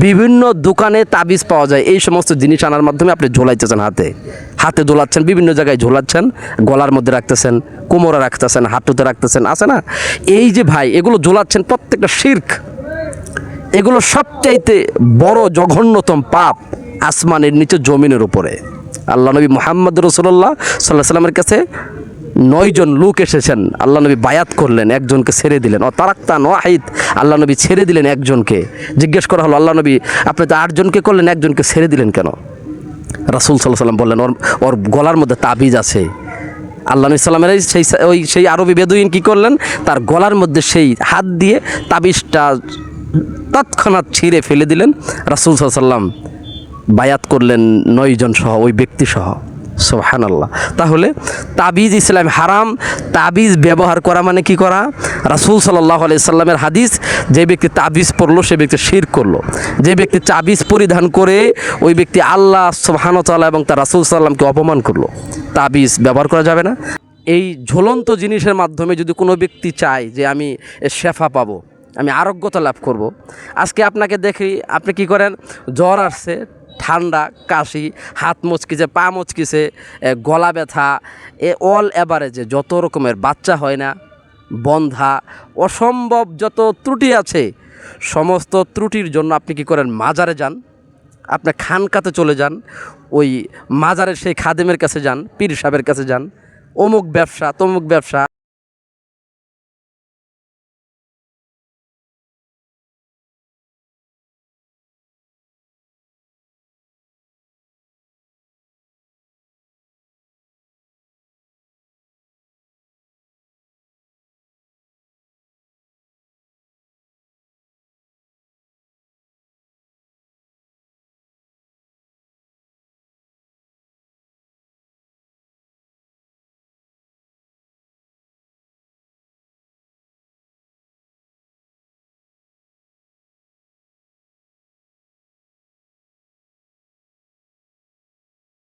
বিভিন্ন দোকানে তাবিজ পাওয়া যায়। এই সমস্ত জিনিস আনার মাধ্যমে আপনি ঝোলাইতেছেন, হাতে হাতে ঝোলাচ্ছেন, বিভিন্ন জায়গায় ঝোলাচ্ছেন, গলার মধ্যে রাখতেছেন, কোমরে রাখতেছেন, হাঁটুতে রাখতেছেন, আছে না? এই যে ভাই এগুলো ঝোলাচ্ছেন, প্রত্যেকটা শিরক। এগুলো সবচাইতে বড় জঘন্যতম পাপ আসমানের নিচে জমিনের উপরে। আল্লাহ নবী মুহাম্মদ রাসূলুল্লাহ সাল্লাল্লাহু আলাইহি সাল্লামের কাছে 9 জন লোক এসেছেন, আল্লাহ নবী বায়াত করলেন, একজনকে ছেড়ে দিলেন। তারাক্তান ওয়াহিদ, আল্লাহ নবী ছেড়ে দিলেন একজনকে। জিজ্ঞেস করা হলো, আল্লাহ নবী আপনি তো 8 জনকে করলেন, একজনকে ছেড়ে দিলেন কেন? রাসূল সাল্লাল্লাহু আলাইহি সাল্লাম বললেন, ওর গলার মধ্যে তাবিজ আছে। আল্লাহ নবী সাল্লামের সেই আরবি বেদুইন কী করলেন, তার গলার মধ্যে সেই হাত দিয়ে তাবিজটা তৎক্ষণাৎ ছিঁড়ে ফেলে দিলেন। রাসূল সাল্লাল্লাহু আলাইহি সাল্লাম বায়াত করলেন 9 জন সহ, ওই ব্যক্তি সহ। সুবহানাল্লাহ। তাহলে তাবিজ ইসলাম হারাম। তাবিজ ব্যবহার করা মানে কি করা? রাসূল সাল্লাল্লাহু আলাইহি সাল্লামের হাদিস, যে ব্যক্তি তাবিজ পরলো সে ব্যক্তি শিরক করলো। যে ব্যক্তি তাবিজ পরিধান করে ওই ব্যক্তি আল্লাহ সুবহানাহু ওয়া তাআলা এবং তার রাসূল সাল্লাল্লাহু আলাইহি সাল্লামকে অপমান করলো। তাবিজ ব্যবহার করা যাবে না। এই ঝুলন্ত জিনিসের মাধ্যমে যদি কোনো ব্যক্তি চায় যে আমি শেফা পাবো, আমি আরোগ্যতা লাভ করব, আজকে আপনাকে দেখি আপনি কি করেন, জ্বর আসছে, ঠান্ডা, কাশি, হাত মুচকিছে, পা মুচকিছে, গলা ব্যথা, অল এভারেজে যত রকমের বাচ্চা হয় না, বন্ধা, অসম্ভব যত ত্রুটি আছে, সমস্ত ত্রুটির জন্য আপনি কি করেন, মাজারে যান, আপনি খানকাতে চলে যান, ওই মাজারের সেই খাদেমের কাছে যান, পীর সাহেবের কাছে যান, অমুক ব্যবসা তমুক ব্যবসা।